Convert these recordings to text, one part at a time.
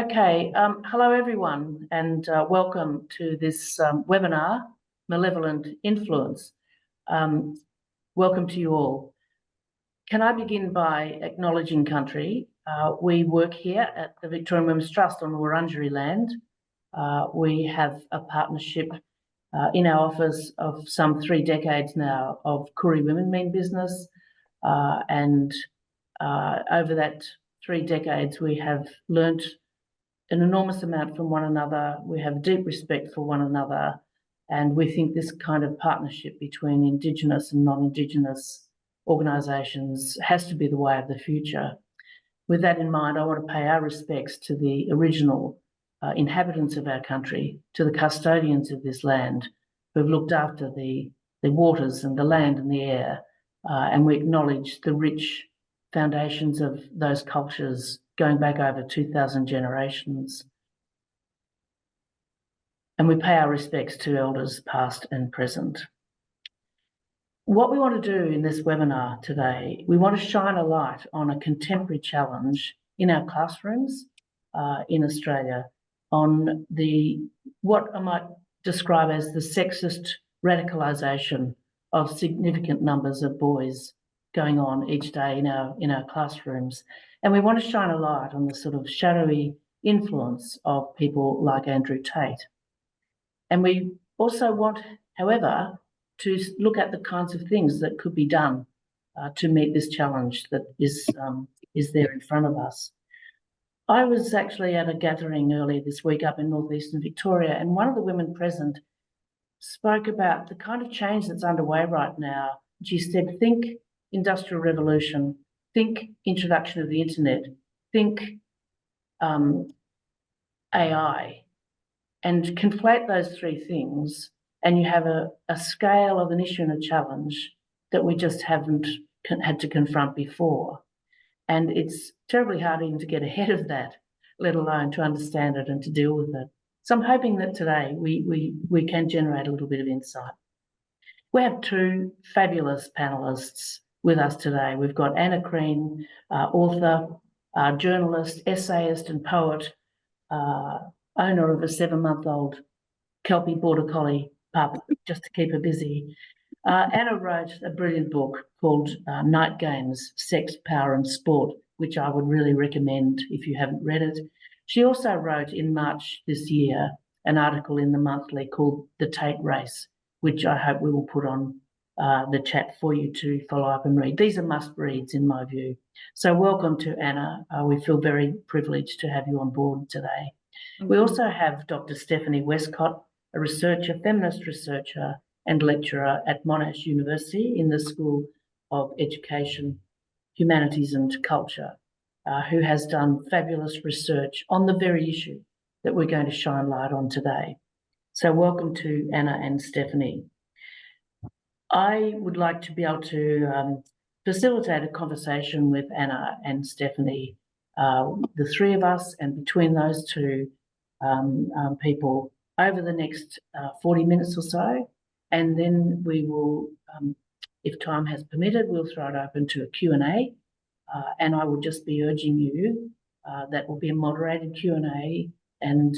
Okay, hello everyone, and welcome to this webinar, Malevolent Influence. Welcome to you all. Can I begin by acknowledging country? We work here at the Victorian Women's Trust on Wurundjeri land. We have a partnership in our office of some 3 decades now of Koori women mean business, and over that 3 decades we have learnt an enormous amount from one another. We have deep respect for one another, and we think this kind of partnership between Indigenous and non-Indigenous organisations has to be the way of the future. With that in mind, I want to pay our respects to the original inhabitants of our country, to the custodians of this land who have looked after the waters and the land and the air, and we acknowledge the rich foundations of those cultures going back over 2,000 generations. And we pay our respects to elders past and present. What we want to do in this webinar today, we want to shine a light on a contemporary challenge in our classrooms in Australia on what I might describe as the sexist radicalisation of significant numbers of boys going on each day in our classrooms. And we want to shine a light on the sort of shadowy influence of people like Andrew Tate. And we also want, however, to look at the kinds of things that could be done to meet this challenge that is there in front of us. I was actually at a gathering earlier this week up in northeastern Victoria, and one of the women present spoke about the kind of change that's underway right now. She said, think Industrial Revolution, think introduction of the internet, think AI, and conflate those 3 things, and you have a scale of an issue and a challenge that we just haven't had to confront before. And it's terribly hard even to get ahead of that, let alone to understand it and to deal with it. So I'm hoping that today we can generate a little bit of insight. We have 2 fabulous panellists with us today. We've got Anna Krien, author, journalist, essayist and poet, owner of a 7-month-old Kelpie Border Collie pup, just to keep her busy. Anna wrote a brilliant book called Night Games, Sex, Power and Sport, which I would really recommend if you haven't read it. She also wrote in March this year an article in the Monthly called The Tate Race, which I hope we will put on the chat for you to follow up and read. These are must-reads in my view. So welcome to Anna. We feel very privileged to have you on board today. We also have Dr Stephanie Wescott, a researcher, feminist researcher and lecturer at Monash University in the School of Education, Humanities and Culture, who has done fabulous research on the very issue that we're going to shine light on today. So welcome to Anna and Stephanie. I would like to be able to facilitate a conversation with Anna and Stephanie, the 3 of us, and between those 2 people over the next 40 minutes or so. And then we will, if time has permitted, we'll throw it open to a Q&A. And I will just be urging you, that will be a moderated Q&A, and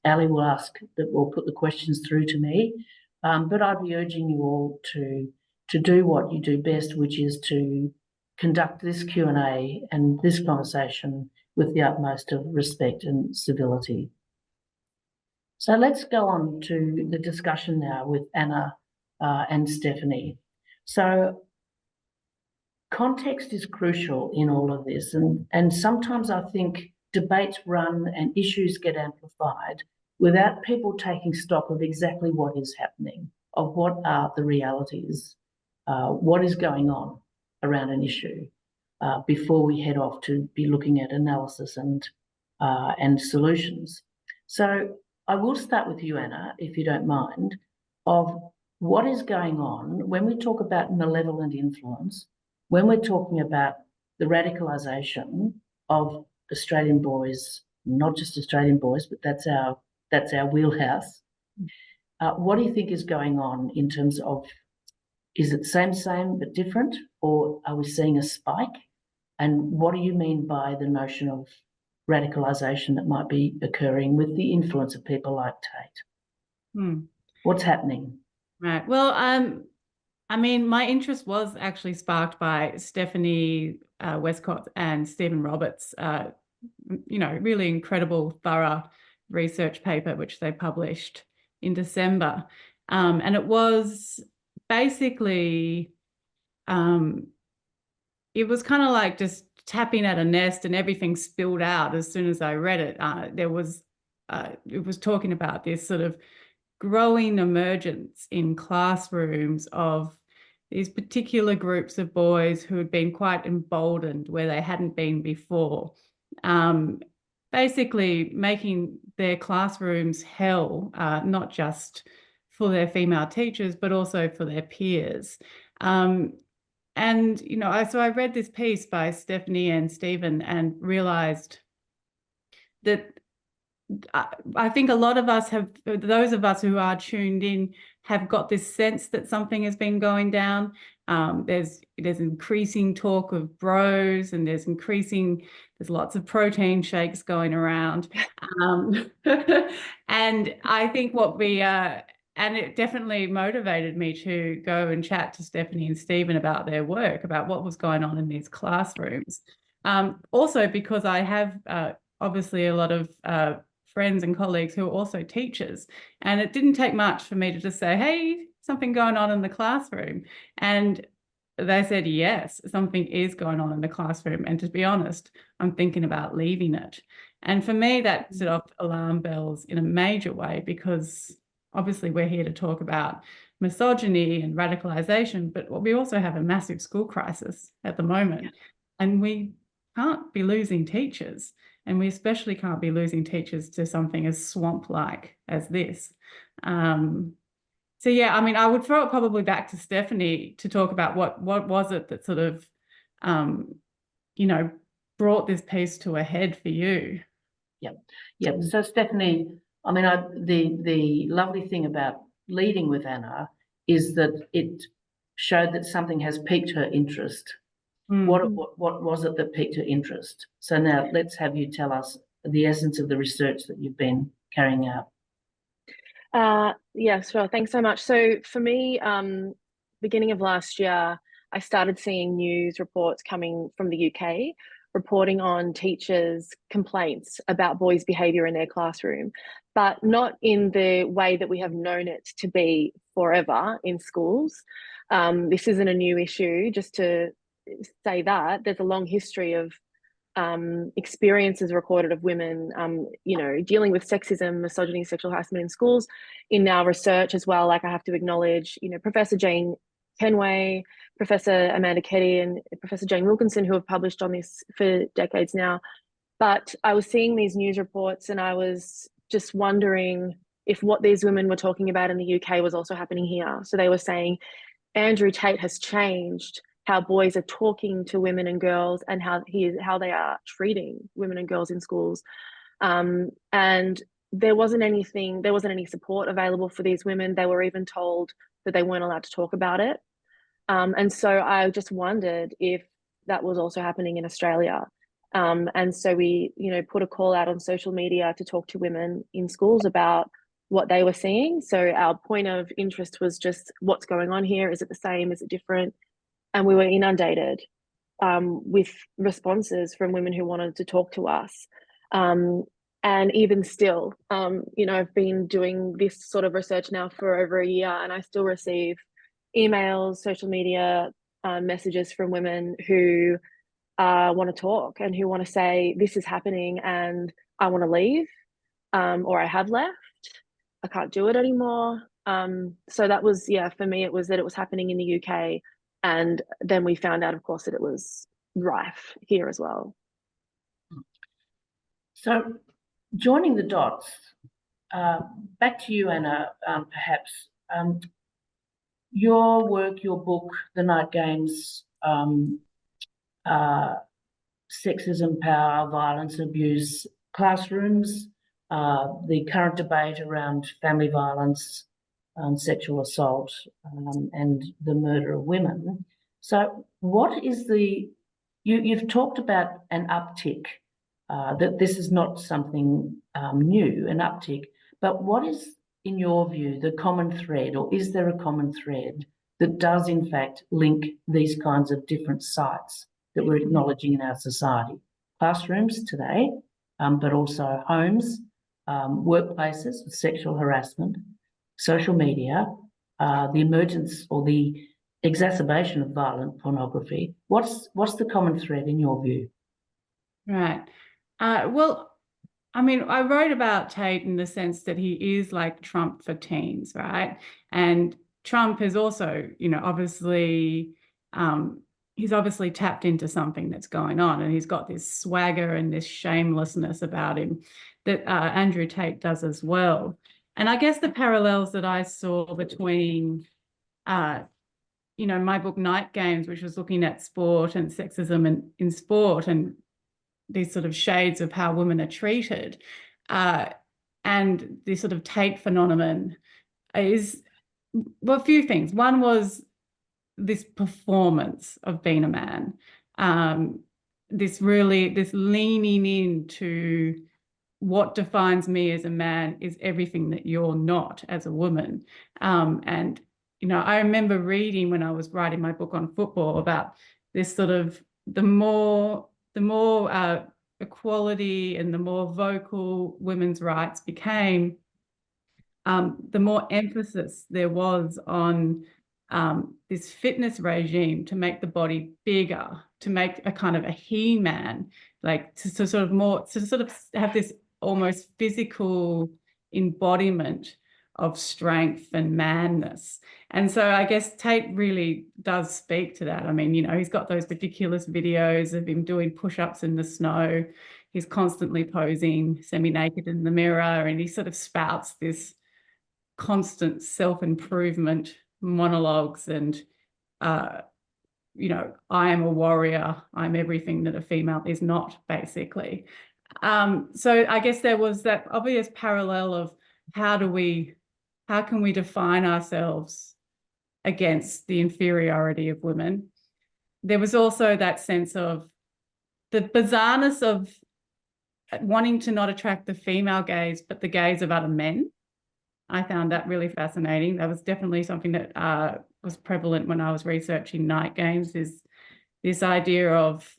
Ali will will put the questions through to me. But I'd be urging you all to do what you do best, which is to conduct this Q&A and this conversation with the utmost of respect and civility. So let's go on to the discussion now with Anna and Stephanie. So context is crucial in all of this, and sometimes I think debates run and issues get amplified without people taking stock of exactly what is happening, of what are the realities, what is going on around an issue, before we head off to be looking at analysis and solutions. So I will start with you, Anna, if you don't mind, of what is going on when we talk about malevolent influence, when we're talking about the radicalisation of Australian boys, not just Australian boys, but that's our wheelhouse. What do you think is going on in terms of, is it same but different, or are we seeing a spike? And what do you mean by the notion of radicalisation that might be occurring with the influence of people like Tate? What's happening? Right. Well, I mean, my interest was actually sparked by Stephanie Wescott and Stephen Roberts', really incredible, thorough research paper, which they published in December. And it was basically, it was kind of like just tapping at a nest, and everything spilled out as soon as I read it. It was talking about this sort of growing emergence in classrooms of these particular groups of boys who had been quite emboldened where they hadn't been before, basically making their classrooms hell, not just for their female teachers, but also for their peers. And, so I read this piece by Stephanie and Stephen and realised that I think a lot of us those of us who are tuned in have got this sense that something has been going down. There's increasing talk of bros, and there's lots of protein shakes going around. And I think and it definitely motivated me to go and chat to Stephanie and Stephen about their work, about what was going on in these classrooms. Also because I have obviously a lot of friends and colleagues who are also teachers, and it didn't take much for me to just say, hey, something going on in the classroom. And they said, yes, something is going on in the classroom. And to be honest, I'm thinking about leaving it. And for me, that set off alarm bells in a major way, because obviously we're here to talk about misogyny and radicalisation, but we also have a massive school crisis at the moment. And we can't be losing teachers. And we especially can't be losing teachers to something as swamp-like as this. So, yeah, I mean, I would throw it probably back to Stephanie to talk about what was it that sort of, brought this piece to a head for you. Yeah. So, Stephanie, I mean, the lovely thing about leading with Anna is that it showed that something has piqued her interest. What was it that piqued her interest? So now let's have you tell us the essence of the research that you've been carrying out. Yeah, sure. Thanks so much. So for me, beginning of last year, I started seeing news reports coming from the UK reporting on teachers' complaints about boys' behaviour in their classroom, but not in the way that we have known it to be forever in schools. This isn't a new issue, just to say that. There's a long history of experiences recorded of women, dealing with sexism, misogyny, sexual harassment in schools. In our research as well, like I have to acknowledge, Professor Jane Kenway, Professor Amanda Ketty, and Professor Jane Wilkinson, who have published on this for decades now. But I was seeing these news reports and I was just wondering if what these women were talking about in the UK was also happening here. So they were saying Andrew Tate has changed how boys are talking to women and girls, and how they are treating women and girls in schools. And there wasn't any support available for these women. They were even told that they weren't allowed to talk about it. And so I just wondered if that was also happening in Australia. And so we, put a call out on social media to talk to women in schools about what they were seeing. So our point of interest was just, what's going on here? Is it the same? Is it different? And we were inundated with responses from women who wanted to talk to us. And even still, I've been doing this sort of research now for over a year, and I still receive emails, social media messages from women who want to talk and who want to say, this is happening and I want to leave, or I have left. I can't do it anymore. So that was, for me, it was that it was happening in the UK. And then we found out, of course, that it was rife here as well. So joining the dots, back to you, Anna, perhaps. Your work, your book, The Night Games, Sexism, Power, Violence, Abuse, Classrooms, the current debate around family violence, sexual assault, and the murder of women. So what is you've talked about an uptick that this is not something new, an uptick. But what is, in your view, the common thread, or is there a common thread that does in fact link these kinds of different sites that we're acknowledging in our society? Classrooms today, but also homes, workplaces with sexual harassment, social media, the emergence or the exacerbation of violent pornography. What's the common thread in your view? Right. Well, I mean, I wrote about Tate in the sense that he is like Trump for teens, right? And Trump has also, obviously, he's obviously tapped into something that's going on, and he's got this swagger and this shamelessness about him that Andrew Tate does as well. And I guess the parallels that I saw between, my book Night Games, which was looking at sport and sexism in sport and these sort of shades of how women are treated, and the sort of Tate phenomenon is, well, a few things. One was this performance of being a man, this leaning into what defines me as a man is everything that you're not as a woman. And, I remember reading when I was writing my book on football about this sort of, the more equality and the more vocal women's rights became, the more emphasis there was on this fitness regime to make the body bigger, to make a kind of a he-man, like to sort of have this almost physical embodiment of strength and manness. And so I guess Tate really does speak to that. I mean, he's got those ridiculous videos of him doing push-ups in the snow. He's constantly posing semi-naked in the mirror, and he sort of spouts this constant self-improvement monologues and, I am a warrior, I'm everything that a female is not, basically. So I guess there was that obvious parallel of how can we define ourselves against the inferiority of women. There was also that sense of the bizarreness of wanting to not attract the female gaze, but the gaze of other men. I found that really fascinating. That was definitely something that was prevalent when I was researching Night Games, is this idea of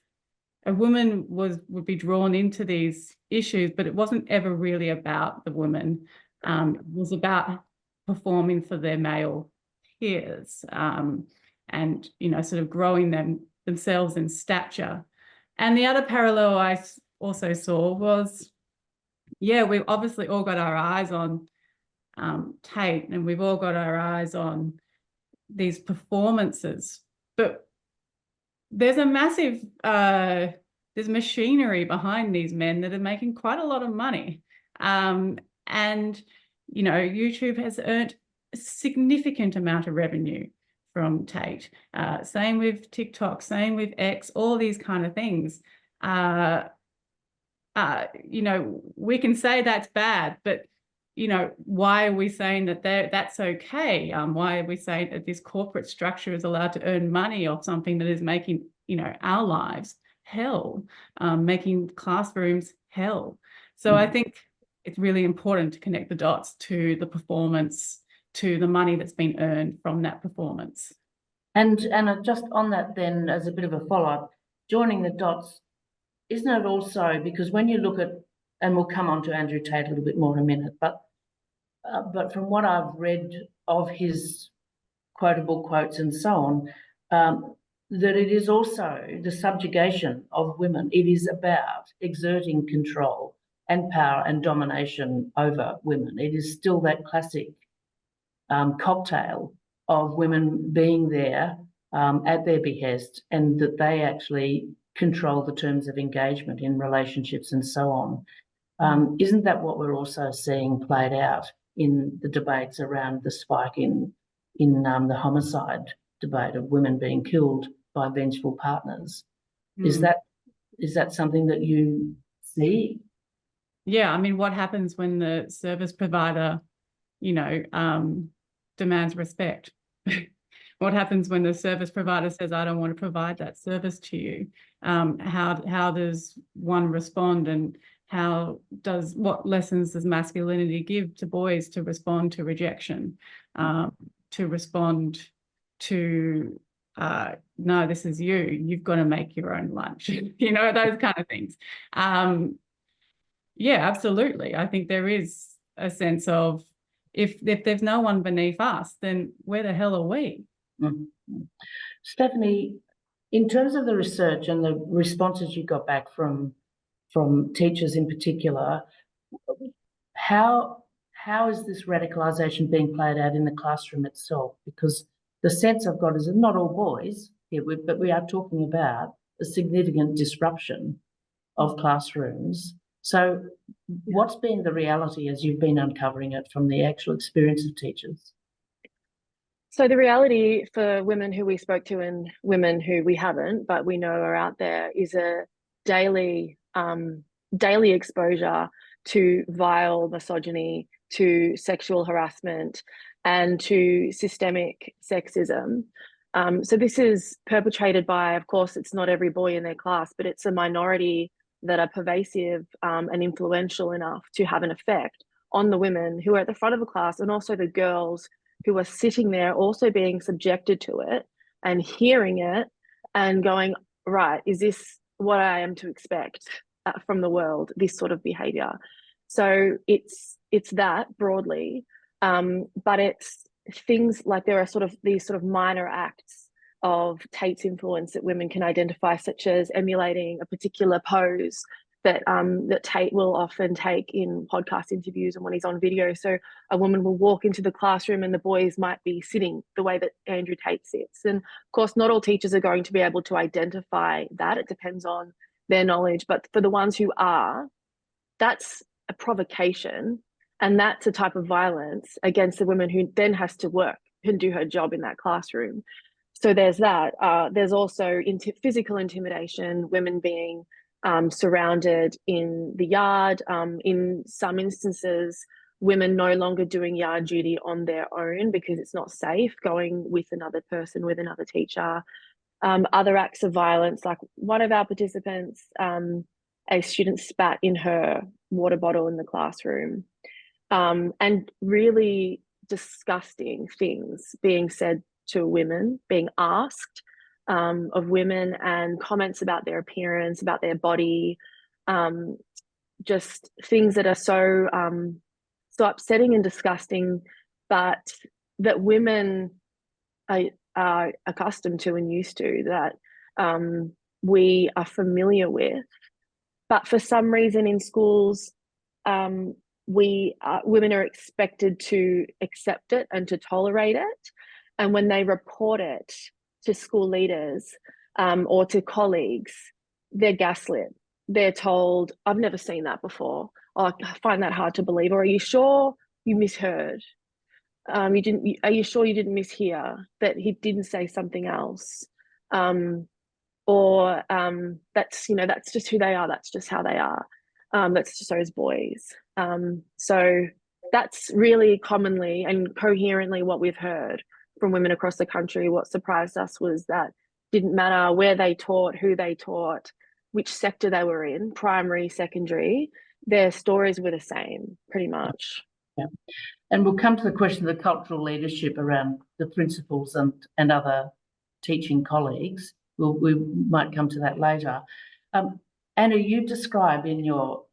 a woman would be drawn into these issues, but it wasn't ever really about the woman. It was about performing for their male peers, and, sort of growing themselves in stature. And the other parallel I also saw was, we've obviously all got our eyes on Tate, and we've all got our eyes on these performances, but there's a massive there's machinery behind these men that are making quite a lot of money, and YouTube has earned a significant amount of revenue from Tate. Same with TikTok, same with X, all these kind of things. We can say that's bad, but why are we saying that that's okay? Why are we saying that this corporate structure is allowed to earn money off something that is making, our lives hell, making classrooms hell? So I think it's really important to connect the dots to the performance, to the money that's been earned from that performance. And just on that then, as a bit of a follow-up, joining the dots, isn't it also, because when you look at, and we'll come on to Andrew Tate a little bit more in a minute, but from what I've read of his quotable quotes and so on, that it is also the subjugation of women. It is about exerting control and power and domination over women. It is still that classic cocktail of women being there at their behest, and that they actually control the terms of engagement in relationships and so on. Isn't that what we're also seeing played out in the debates around the spike in the homicide debate of women being killed by vengeful partners? Is that something that you see? Yeah, I mean, what happens when the service provider, demands respect? What happens when the service provider says, I don't want to provide that service to you? How does one respond, and what lessons does masculinity give to boys to respond to rejection, to respond to no, this is you've got to make your own lunch, those kind of things. Yeah, absolutely. I think there is a sense of, if there's no one beneath us, then where the hell are we? Mm-hmm. Stephanie, in terms of the research and the responses you got back from teachers in particular, how is this radicalisation being played out in the classroom itself? Because the sense I've got is that not all boys here, but we are talking about a significant disruption of classrooms. So what's been the reality as you've been uncovering it from the actual experience of teachers? So the reality for women who we spoke to and women who we haven't, but we know are out there, is a daily exposure to vile misogyny, to sexual harassment, and to systemic sexism. So this is perpetrated by, of course, it's not every boy in their class, but it's a minority that are pervasive and influential enough to have an effect on the women who are at the front of the class, and also the girls who are sitting there also being subjected to it and hearing it and going, right, is this what I am to expect from the world, this sort of behavior? So it's that broadly, but it's things like there are these minor acts of Tate's influence that women can identify, such as emulating a particular pose that Tate will often take in podcast interviews and when he's on video. So a woman will walk into the classroom and the boys might be sitting the way that Andrew Tate sits. And of course, not all teachers are going to be able to identify that. It depends on their knowledge. But for the ones who are, that's a provocation. And that's a type of violence against the woman who then has to work and do her job in that classroom. So there's that. There's also physical intimidation, women being surrounded in the yard. In some instances, women no longer doing yard duty on their own because it's not safe, going with another person, with another teacher. Other acts of violence, like one of our participants, a student spat in her water bottle in the classroom. And really disgusting things being said to women, being asked of women, and comments about their appearance, about their body, just things that are so upsetting and disgusting, but that women are accustomed to and used to, that we are familiar with. But for some reason in schools, women are expected to accept it and to tolerate it. And when they report it to school leaders or to colleagues, they're gaslit. They're told, I've never seen that before. Oh, I find that hard to believe. Or are you sure you misheard? Are you sure you didn't mishear that he didn't say something else? Or that's just who they are. That's just how they are. That's just those boys. So that's really commonly and coherently what we've heard from women across the country. What surprised us was that didn't matter where they taught, who they taught, which sector they were in, primary, secondary, their stories were the same, pretty much. Yeah. And we'll come to the question of the cultural leadership around the principals and other teaching colleagues. We might come to that later. Anna, you describe in your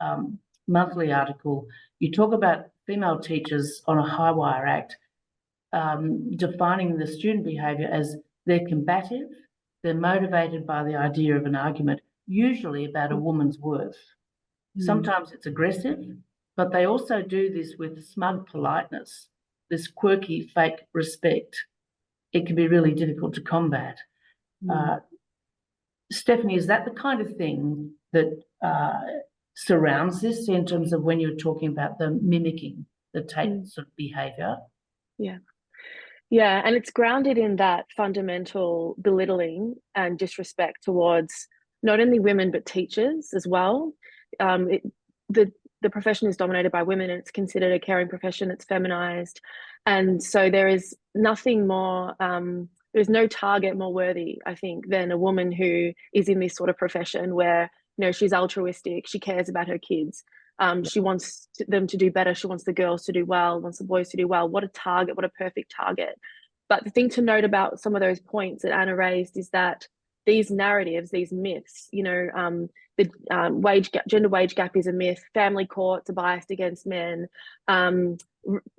monthly article, you talk about female teachers on a high wire act, defining the student behaviour as they're combative, they're motivated by the idea of an argument, usually about a woman's worth. Sometimes it's aggressive, but they also do this with smug politeness, this quirky fake respect. It can be really difficult to combat. Stephanie, is that the kind of thing that surrounds this in terms of when you're talking about the mimicking, the Tate sort of behaviour? Yeah, and it's grounded in that fundamental belittling and disrespect towards not only women but teachers as well. The profession is dominated by women, and it's considered a caring profession. It's feminized, and so there is nothing more. there's no target more worthy, I think, than a woman who is in this sort of profession where, you know, she's altruistic, she cares about her kids, she wants them to do better, she wants the girls to do well, wants the boys to do well. What a target, what a perfect target. But the thing to note about some of those points that Anna raised is that these narratives, these myths, you know, the gender wage gap is a myth, family courts are biased against men,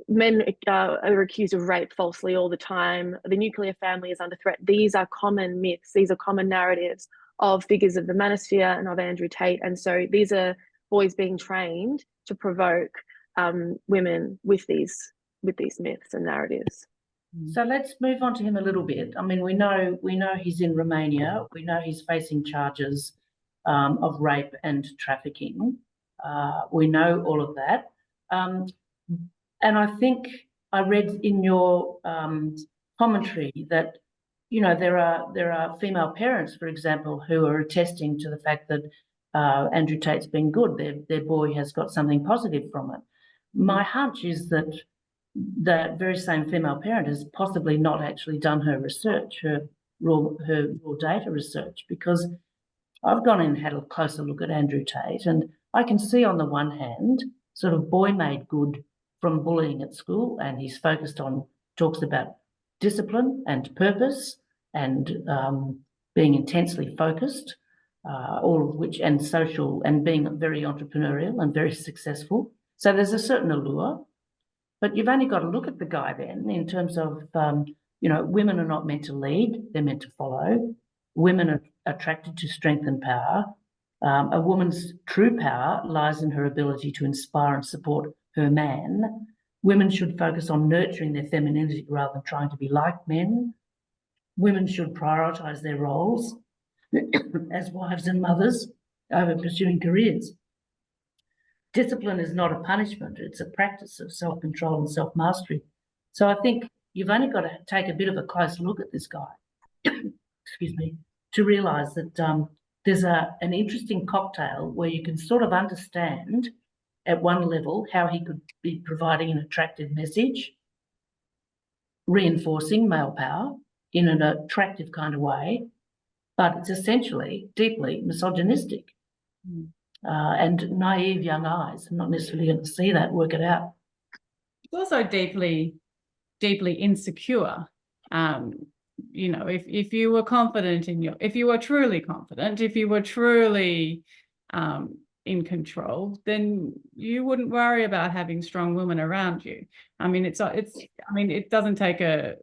men are accused of rape falsely all the time, the nuclear family is under threat. These are common myths, these are common narratives of figures of the manosphere and of Andrew Tate. And so these are boys being trained to provoke women with these myths and narratives. So let's move on to him a little bit. I mean, we know he's in Romania. We know he's facing charges of rape and trafficking. We know all of that. And I think I read in your commentary that, you know, there are female parents, for example, who are attesting to the fact that Andrew Tate's been good. Their boy has got something positive from it. My hunch is that that very same female parent has possibly not actually done her research, her raw data research, because I've gone in and had a closer look at Andrew Tate, and I can see on the one hand sort of boy made good from bullying at school, and he's talks about discipline and purpose and being intensely focused, all of which, and social, and being very entrepreneurial and very successful. So there's a certain allure. But you've only got to look at the guy then in terms of, you know, women are not meant to lead, they're meant to follow. Women are attracted to strength and power. A woman's true power lies in her ability to inspire and support her man. Women should focus on nurturing their femininity rather than trying to be like men. Women should prioritise their roles as wives and mothers over pursuing careers. Discipline is not a punishment, it's a practice of self-control and self-mastery. So I think you've only got to take a bit of a close look at this guy, excuse me, to realise that there's an interesting cocktail where you can sort of understand at one level how he could be providing an attractive message, reinforcing male power in an attractive kind of way, but it's essentially deeply misogynistic. And naive young eyes are not necessarily going to see that, work it out. It's also deeply insecure. You know, if you were confident if you were truly confident, if you were truly in control, then you wouldn't worry about having strong women around you. I mean, it doesn't take a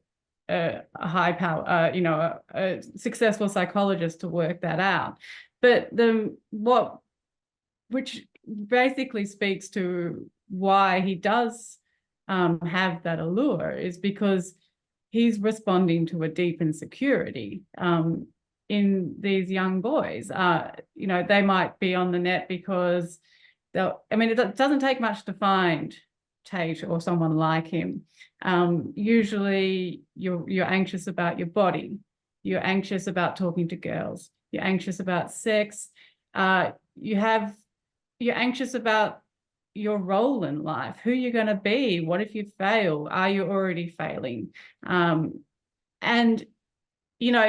high power, you know, a successful psychologist to work that out. But which basically speaks to why he does have that allure, is because he's responding to a deep insecurity in these young boys. You know, they might be on the net because it doesn't take much to find Tate or someone like him. Usually you're anxious about your body, you're anxious about talking to girls, you're anxious about sex, you're anxious about your role in life, who you're going to be, what if you fail, are you already failing? And, you know,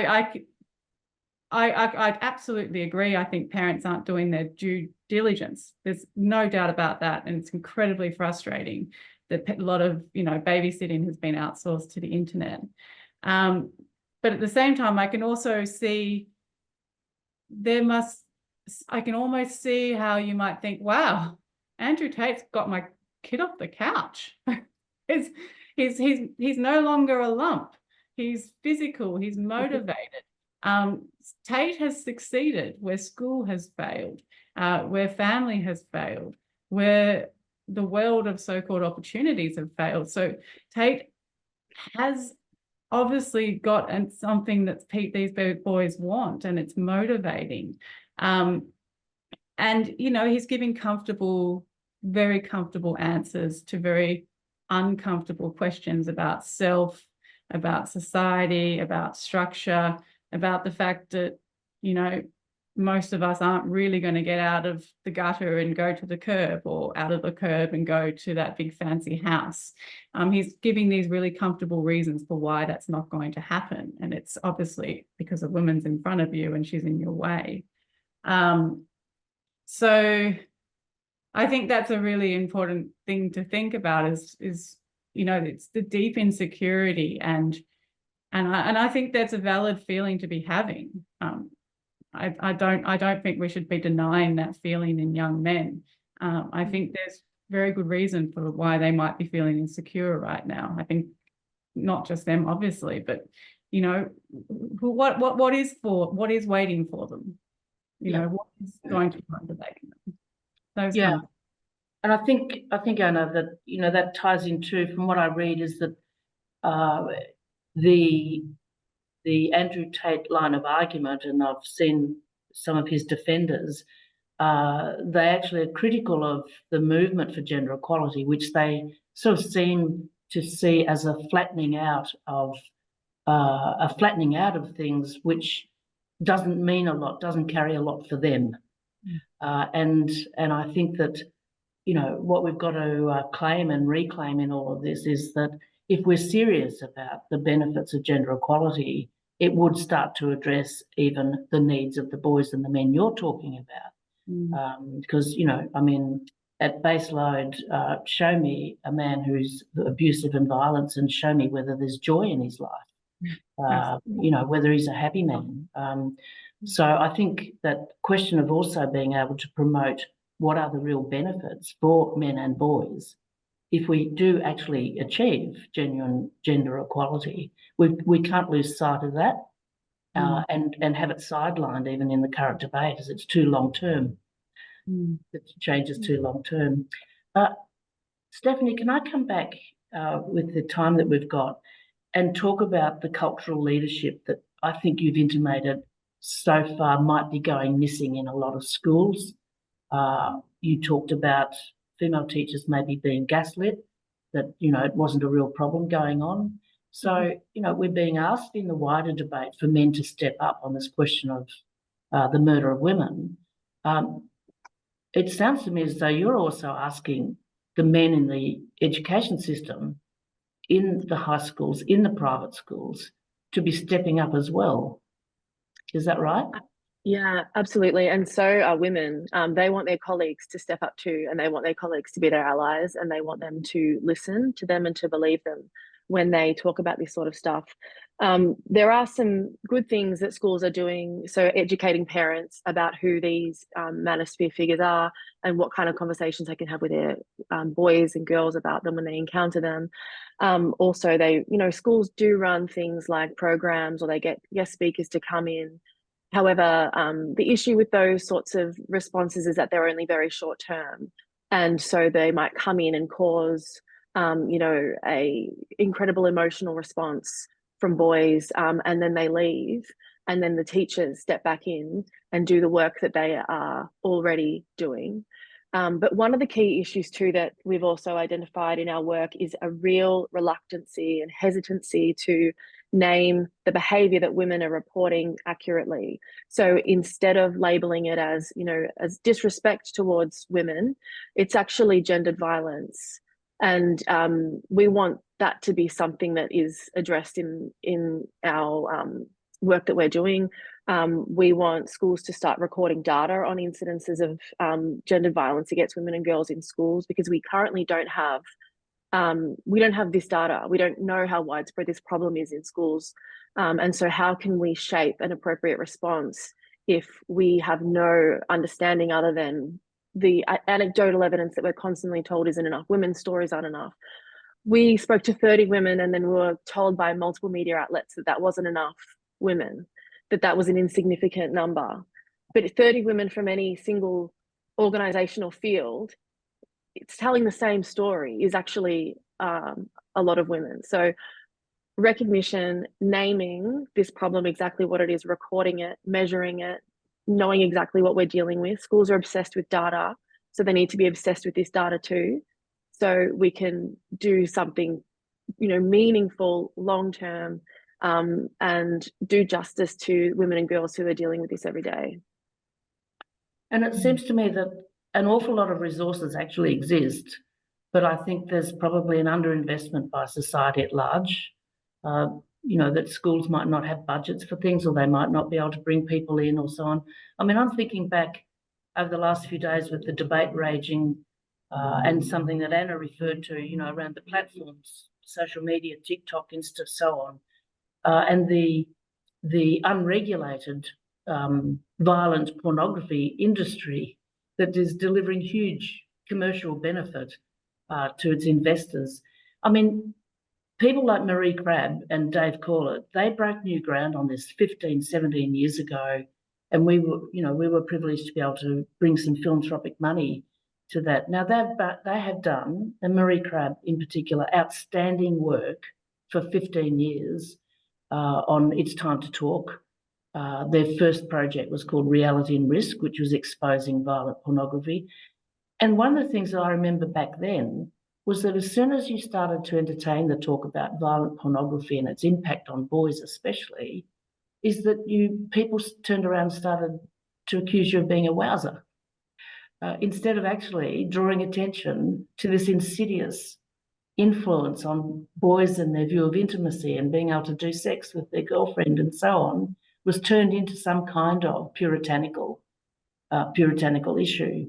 I absolutely agree. I think parents aren't doing their due diligence. There's no doubt about that. And it's incredibly frustrating that a lot of, you know, babysitting has been outsourced to the internet. But at the same time, I can also see I can almost see how you might think, wow, Andrew Tate's got my kid off the couch. He's no longer a lump. He's physical, he's motivated. Tate has succeeded where school has failed, where family has failed, where the world of so-called opportunities have failed. So Tate has obviously got something that these boys want, and it's motivating. And, you know, he's giving very comfortable answers to very uncomfortable questions about self, about society, about structure, about the fact that, you know, most of us aren't really going to get out of the gutter and go to the curb, or out of the curb and go to that big fancy house. He's giving these really comfortable reasons for why that's not going to happen. And it's obviously because a woman's in front of you and she's in your way. So I think that's a really important thing to think about is it's the deep insecurity, and I think that's a valid feeling to be having. I don't think we should be denying that feeling in young men. I think there's very good reason for why they might be feeling insecure right now. I think not just them, obviously, but what is waiting for them? What is going to motivate them? Those kind of. And I think Anna, that that ties into, from what I read, is that the Andrew Tate line of argument, and I've seen some of his defenders, they actually are critical of the movement for gender equality, which they sort of seem to see as a flattening out of things, which doesn't mean a lot, doesn't carry a lot for them. And I think that what we've got to claim and reclaim in all of this is that if we're serious about the benefits of gender equality, it would start to address even the needs of the boys and the men you're talking about. Because, at base load, show me a man who's abusive and violent, and show me whether there's joy in his life, whether he's a happy man. So I think that question of also being able to promote what are the real benefits for men and boys, if we do actually achieve genuine gender equality, we can't lose sight of that and have it sidelined even in the current debate, as it's too long term. The change is too long term. Stephanie, can I come back with the time that we've got and talk about the cultural leadership that I think you've intimated so far might be going missing in a lot of schools? You talked about female teachers maybe being gaslit, that, it wasn't a real problem going on. So, we're being asked in the wider debate for men to step up on this question of the murder of women. It sounds to me as though you're also asking the men in the education system, in the high schools, in the private schools, to be stepping up as well. Is that right? Yeah, absolutely. And so are women. They want their colleagues to step up too, and they want their colleagues to be their allies, and they want them to listen to them and to believe them when they talk about this sort of stuff. There are some good things that schools are doing, so educating parents about who these manosphere figures are and what kind of conversations they can have with their boys and girls about them when they encounter them. Also, schools do run things like programs, or they get guest speakers to come in. However, the issue with those sorts of responses is that they're only very short term. And so they might come in and cause, a incredible emotional response from boys, and then they leave. And then the teachers step back in and do the work that they are already doing. But one of the key issues too that we've also identified in our work is a real reluctancy and hesitancy to name the behavior that women are reporting accurately. So instead of labeling it as, as disrespect towards women, it's actually gendered violence. And we want that to be something that is addressed in our work that we're doing. We want schools to start recording data on incidences of gendered violence against women and girls in schools, because we currently don't have this data. We don't know how widespread this problem is in schools. And so how can we shape an appropriate response if we have no understanding other than the anecdotal evidence that we're constantly told isn't enough? Women's stories aren't enough. We spoke to 30 women, and then we were told by multiple media outlets that wasn't enough women, that was an insignificant number. But 30 women from any single organizational field, it's telling the same story, is actually a lot of women. So recognition, naming this problem exactly what it is, recording it, measuring it, knowing exactly what we're dealing with. Schools are obsessed with data, so they need to be obsessed with this data too, so we can do something, meaningful, long-term, and do justice to women and girls who are dealing with this every day. And it seems to me that an awful lot of resources actually exist, but I think there's probably an underinvestment by society at large. That schools might not have budgets for things, or they might not be able to bring people in, or so on. I mean, I'm thinking back over the last few days with the debate raging, and something that Anna referred to, around the platforms, social media, TikTok, Insta, so on, and the unregulated violent pornography industry that is delivering huge commercial benefit to its investors. I mean, people like Marie Crabb and Dave Corlett, they broke new ground on this 15, 17 years ago, and we were privileged to be able to bring some philanthropic money to that. Now they have done, and Marie Crabb in particular, outstanding work for 15 years on It's Time to Talk. Their first project was called Reality and Risk, which was exposing violent pornography. And one of the things that I remember back then was that as soon as you started to entertain the talk about violent pornography and its impact on boys especially, is that people turned around and started to accuse you of being a wowser, instead of actually drawing attention to this insidious influence on boys and their view of intimacy and being able to do sex with their girlfriend and so on, was turned into some kind of puritanical issue.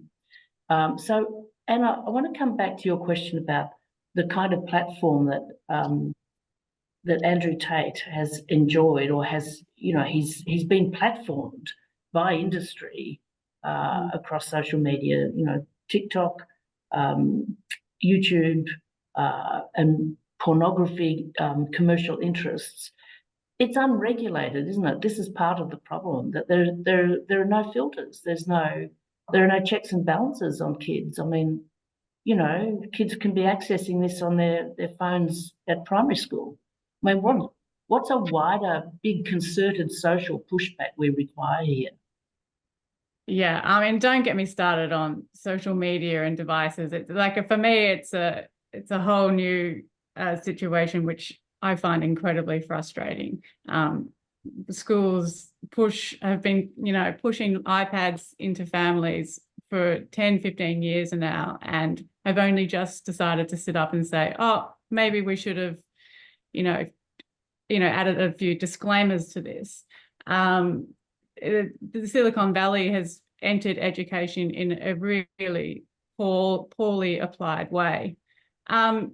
So, Anna, I want to come back to your question about the kind of platform that Andrew Tate has enjoyed, or has, he's been platformed by industry across social media, TikTok, YouTube, and pornography commercial interests. It's unregulated, isn't it? This is part of the problem, that there are no filters. There are no checks and balances on kids. I mean, kids can be accessing this on their phones at primary school. I mean, what's a wider, big, concerted social pushback we require here? Yeah, I mean, don't get me started on social media and devices. It's like, for me, it's a whole new situation, which I find incredibly frustrating. Schools have been, pushing iPads into families for 10, 15 years now, and have only just decided to sit up and say, oh, maybe we should have, added a few disclaimers to this. The Silicon Valley has entered education in a really poorly applied way. And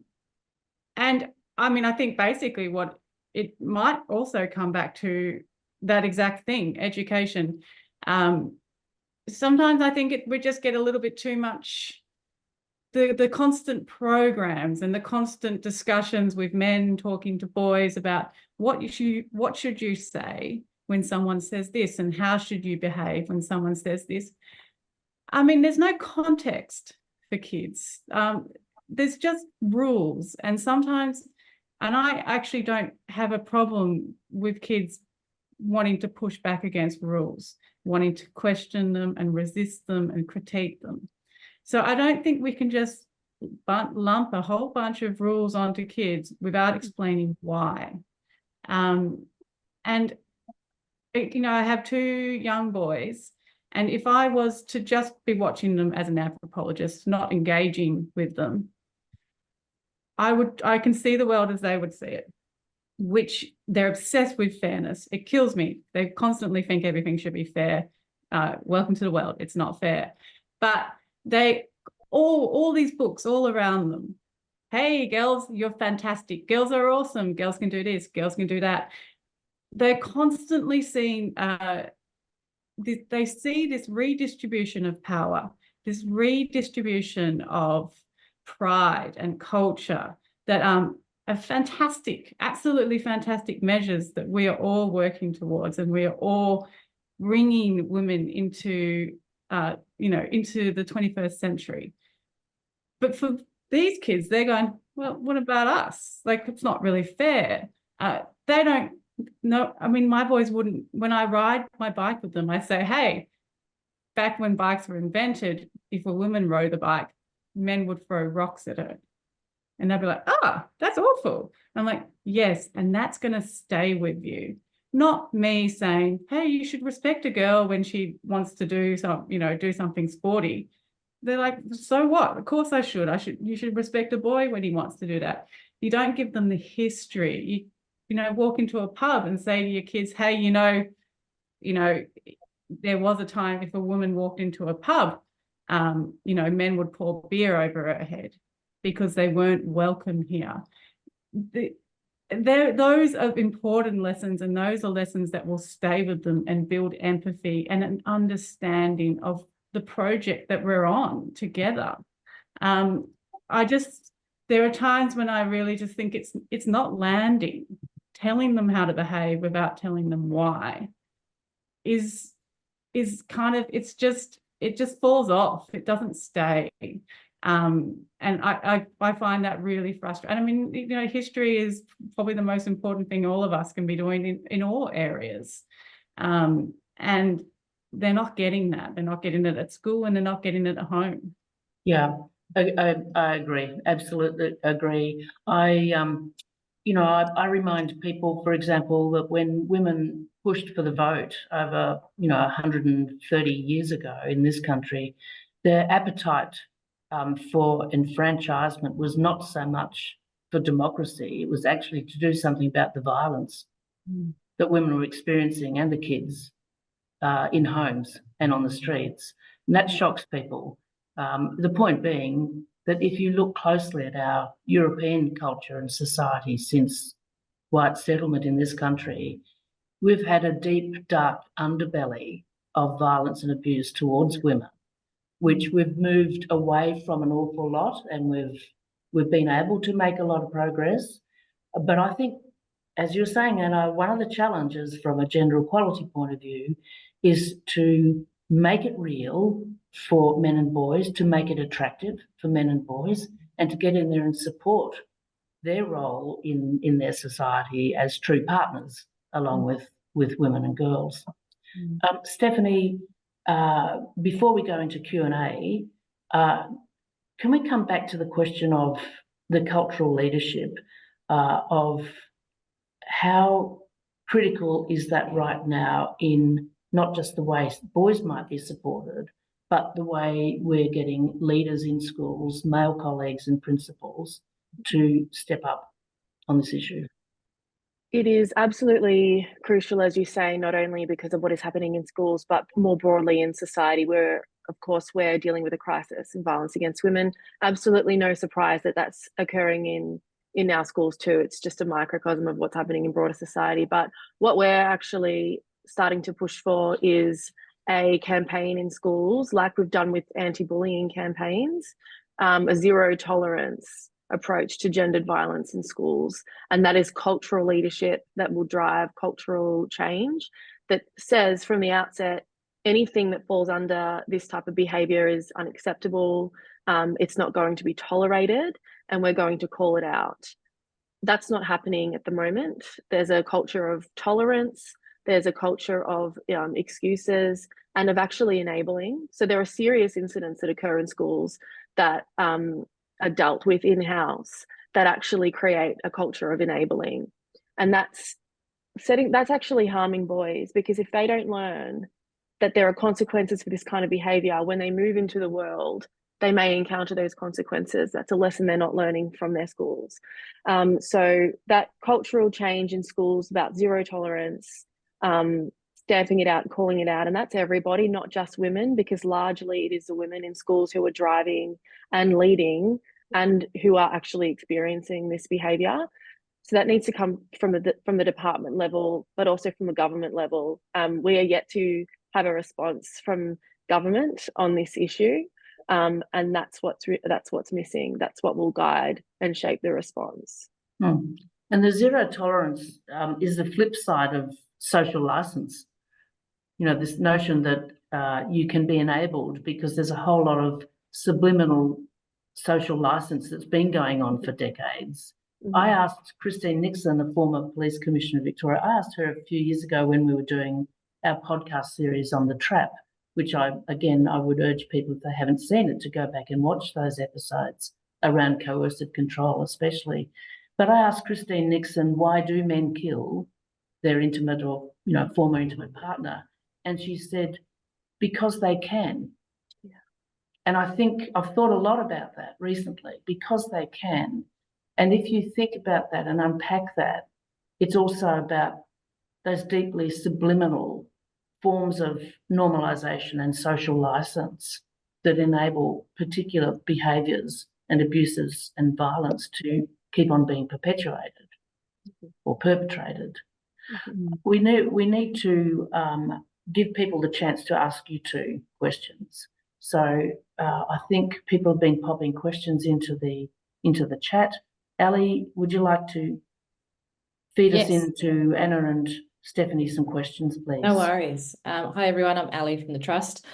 I mean, I think basically what it might also come back to that exact thing, education. Sometimes I think we just get a little bit too much, the constant programs and the constant discussions with men talking to boys about what should you say when someone says this, and how should you behave when someone says this. I mean, there's no context for kids. There's just rules, and sometimes, and I actually don't have a problem with kids wanting to push back against rules, wanting to question them and resist them and critique them. So I don't think we can just lump a whole bunch of rules onto kids without explaining why. And, I have two young boys, and if I was to just be watching them as an anthropologist, not engaging with them, I can see the world as they would see it, which they're obsessed with fairness. It kills me. They constantly think everything should be fair. Welcome to the world. It's not fair. But they all these books all around them. Hey, girls, you're fantastic. Girls are awesome. Girls can do this. Girls can do that. They're constantly seeing, they see this redistribution of power, this redistribution of pride and culture that are fantastic, absolutely fantastic measures that we are all working towards, and we are all bringing women into, into the 21st century. But for these kids, they're going, well, what about us? Like, it's not really fair. They don't know. I mean, my boys wouldn't, when I ride my bike with them, I say, hey, back when bikes were invented, if a woman rode the bike, men would throw rocks at her. And they'd be like, oh, that's awful. I'm like, yes, and that's going to stay with you. not me saying, hey, you should respect a girl when she wants to do something sporty. They're like, so what? Of course I should. You should respect a boy when he wants to do that. You don't give them the history. You walk into a pub and say to your kids, hey, there was a time if a woman walked into a pub, men would pour beer over her head because they weren't welcome here. Those are important lessons, and those are lessons that will stay with them and build empathy and an understanding of the project that we're on together. There are times when I really just think it's not landing. Telling them how to behave without telling them why is kind of, it just falls off. It doesn't stay. And I find that really frustrating. I mean, history is probably the most important thing all of us can be doing in all areas. And they're not getting that. They're not getting it at school, and they're not getting it at home. Yeah, I agree. Absolutely agree. I remind people, for example, that when women pushed for the vote over, 130 years ago in this country, their appetite for enfranchisement was not so much for democracy. It was actually to do something about the violence that women were experiencing, and the kids in homes and on the streets. And that shocks people. The point being that if you look closely at our European culture and society since white settlement in this country, we've had a deep, dark underbelly of violence and abuse towards women, which we've moved away from an awful lot, and we've been able to make a lot of progress. But I think, as you're saying, Anna, one of the challenges from a gender equality point of view is to make it real for men and boys, to make it attractive for men and boys, and to get in there and support their role in their society as true partners, along with women and girls. Stephanie, before we go into Q&A, can we come back to the question of the cultural leadership, of how critical is that right now in not just the way boys might be supported, but the way we're getting leaders in schools, male colleagues and principals, to step up on this issue? It is absolutely crucial, as you say, not only because of what is happening in schools, but more broadly in society, where, of course, we're dealing with a crisis in violence against women. Absolutely no surprise that that's occurring in our schools too. It's just a microcosm of what's happening in broader society. But what we're actually starting to push for is a campaign in schools, like we've done with anti-bullying campaigns, a zero tolerance approach to gendered violence in schools. And that is cultural leadership that will drive cultural change, that says from the outset, anything that falls under this type of behavior is unacceptable. It's not going to be tolerated, and we're going to call it out. That's not happening at the moment. There's a culture of tolerance. There's a culture of excuses and of actually enabling. So there are serious incidents that occur in schools that are dealt with in-house that actually create a culture of enabling. And that's actually harming boys, because if they don't learn that there are consequences for this kind of behavior, when they move into the world, they may encounter those consequences. That's a lesson they're not learning from their schools. So that cultural change in schools about zero tolerance, stamping it out and calling it out, and that's everybody, not just women, because largely it is the women in schools who are driving and leading and who are actually experiencing this behavior. So that needs to come from the department level, but also from the government level. We are yet to have a response from government on this issue, and that's what's missing. That's what will guide and shape the response. And the zero tolerance is the flip side of social license. This notion that you can be enabled, because there's a whole lot of subliminal social license that's been going on for decades. I asked Christine Nixon, the former Police Commissioner of Victoria, I asked her a few years ago when we were doing our podcast series on the trap, which I would urge people, if they haven't seen it, to go back and watch those episodes around coercive control especially. But I asked Christine Nixon, why do men kill? their intimate or, you know, former intimate partner. And she said, because they can. Yeah. And I think I've thought a lot about that recently, because they can. And if you think about that and unpack that, it's also about those deeply subliminal forms of normalisation and social licence that enable particular behaviours and abuses and violence to keep on being perpetuated or perpetrated. We need to give people the chance to ask you two questions. So I think people have been popping questions into the chat. Ali, would you like to feed us into Anna and Stephanie some questions, please? No worries. Hi, everyone. I'm Ali from the Trust.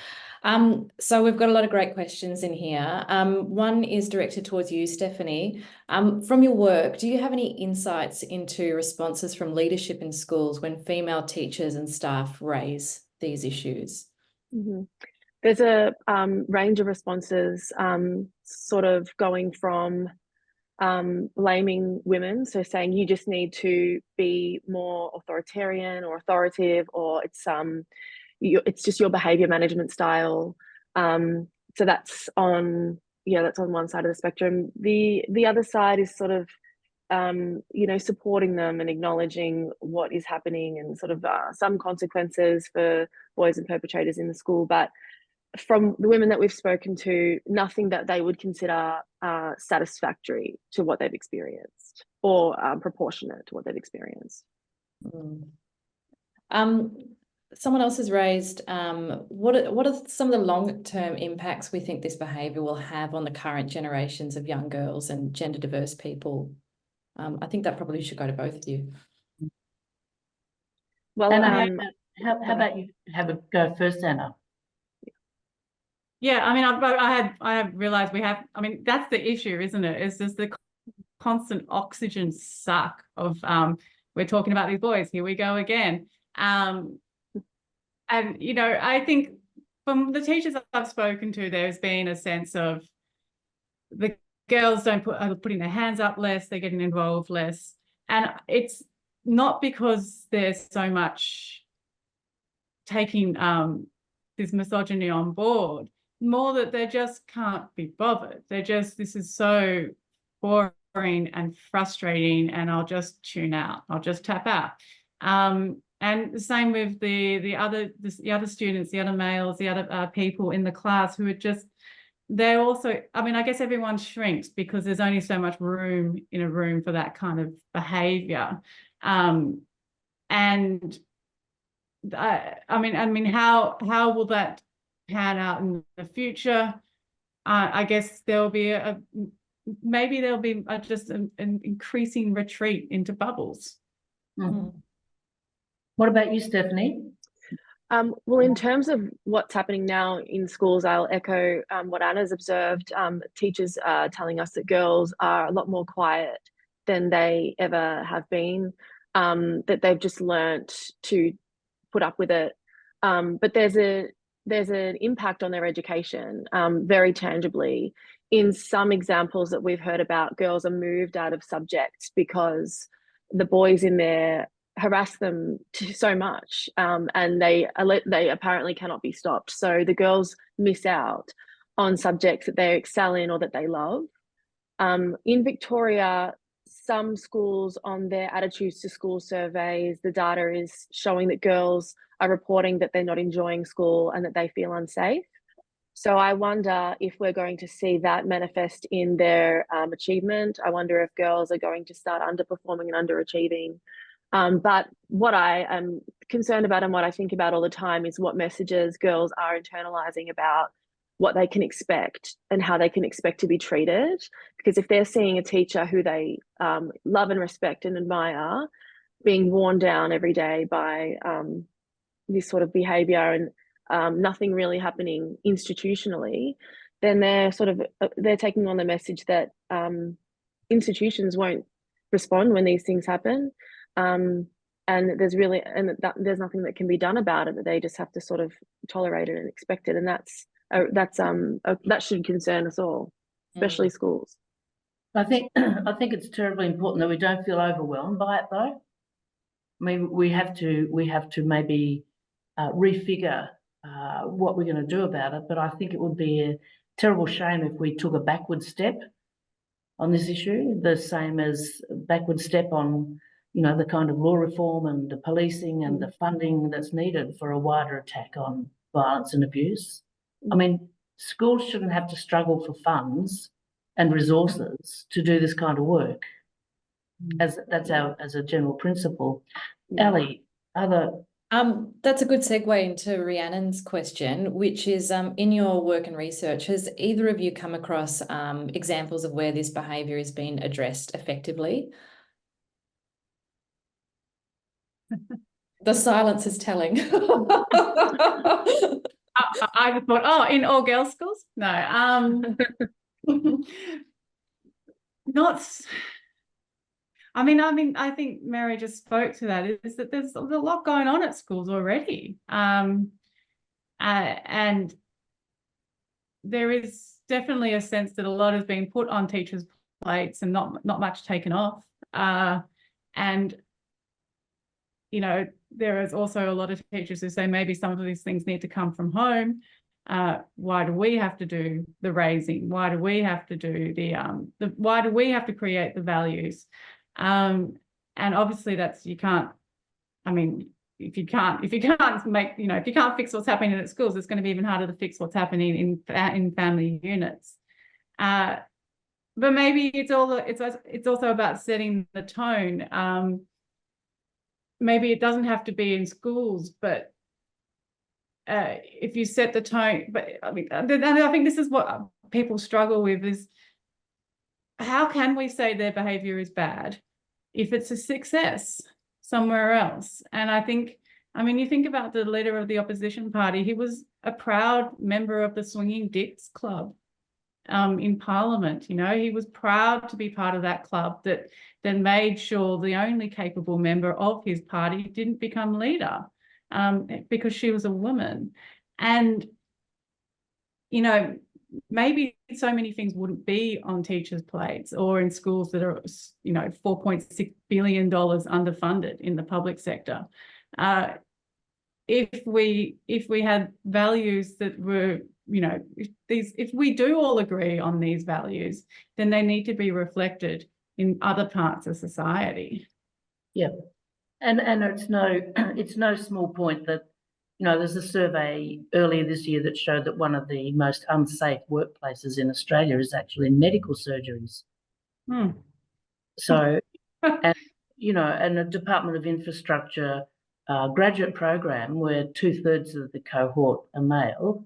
So we've got a lot of great questions in here. One is directed towards you, Stephanie. From your work, do you have any insights into responses from leadership in schools when female teachers and staff raise these issues? Mm-hmm. There's a range of responses, sort of going from blaming women, so saying you just need to be more authoritarian or authoritative, or it's just your behavior management style. So that's on one side of the spectrum. The other side is sort of supporting them and acknowledging what is happening and sort of some consequences for boys and perpetrators in the school. But from the women that we've spoken to, nothing that they would consider satisfactory to what they've experienced or proportionate to what they've experienced. Someone else has raised, what are some of the long-term impacts we think this behaviour will have on the current generations of young girls and gender diverse people? I think that probably should go to both of you. Well, Anna, how about you have a go first, Anna? Yeah, I mean, I have realised that's the issue, isn't it? It's just the constant oxygen suck of we're talking about these boys, here we go again. And I think from the teachers I've spoken to, there's been a sense of the girls are putting their hands up less, they're getting involved less, and it's not because there's so much taking this misogyny on board. More that they just can't be bothered. This is so boring and frustrating, and I'll just tune out. I'll just tap out. And the same with the other students, the other males, the other people in the class who are just, they're also, I guess everyone shrinks because there's only so much room in a room for that kind of behaviour. And how will that pan out in the future? I guess there'll be just an increasing retreat into bubbles. What about you, Stephanie? Well, in terms of what's happening now in schools, I'll echo what Anna's observed. Teachers are telling us that girls are a lot more quiet than they ever have been, that they've just learnt to put up with it. But there's an impact on their education, very tangibly. In some examples that we've heard about, girls are moved out of subjects because the boys in there harass them so much, and they apparently cannot be stopped. So the girls miss out on subjects that they excel in or that they love. In Victoria, some schools, on their attitudes to school surveys, the data is showing that girls are reporting that they're not enjoying school and that they feel unsafe. So I wonder if we're going to see that manifest in their achievement. I wonder if girls are going to start underperforming and underachieving. But what I am concerned about and what I think about all the time is what messages girls are internalizing about what they can expect and how they can expect to be treated. Because if they're seeing a teacher who they love and respect and admire being worn down every day by this sort of behavior and nothing really happening institutionally, then they're taking on the message that institutions won't respond when these things happen. And there's nothing that can be done about it, that they just have to sort of tolerate it and expect it. And that should concern us all, especially schools. I think it's terribly important that we don't feel overwhelmed by it, though. I mean, we have to maybe refigure what we're going to do about it. But I think it would be a terrible shame if we took a backward step on this issue, the same as a backward step on, you know, the kind of law reform and the policing and the funding that's needed for a wider attack on violence and abuse. I mean, schools shouldn't have to struggle for funds and resources to do this kind of work. As a general principle. Ali, that's a good segue into Rhiannon's question, which is in your work and research, has either of you come across examples of where this behaviour has been addressed effectively? The silence is telling. I thought, oh, in all girls schools? No. Not. I mean, I think Mary just spoke to that, is that there's a lot going on at schools already. And there is definitely a sense that a lot has been put on teachers' plates and not much taken off. And, you know, there is also a lot of teachers who say maybe some of these things need to come from home. Why do we have to do the raising? Why do we have to do why do we have to create the values? And obviously if you can't make, you know, if you can't fix what's happening at schools, it's going to be even harder to fix what's happening in family units. But maybe it's also about setting the tone. Maybe it doesn't have to be in schools, but if you set the tone, but I mean, I think this is what people struggle with, is how can we say their behaviour is bad if it's a success somewhere else? And I think, I mean, you think about the leader of the opposition party, he was a proud member of the Swinging Dicks Club in Parliament. You know, he was proud to be part of that club that then made sure the only capable member of his party didn't become leader because she was a woman. And, you know, maybe so many things wouldn't be on teachers' plates or in schools that are, you know, $4.6 billion underfunded in the public sector. If we had values that were, you know, if we do all agree on these values, then they need to be reflected in other parts of society. Yeah, and it's no small point that, you know, there's a survey earlier this year that showed that one of the most unsafe workplaces in Australia is actually medical surgeries. So, and, you know, and the Department of Infrastructure graduate program where 2/3 of the cohort are male.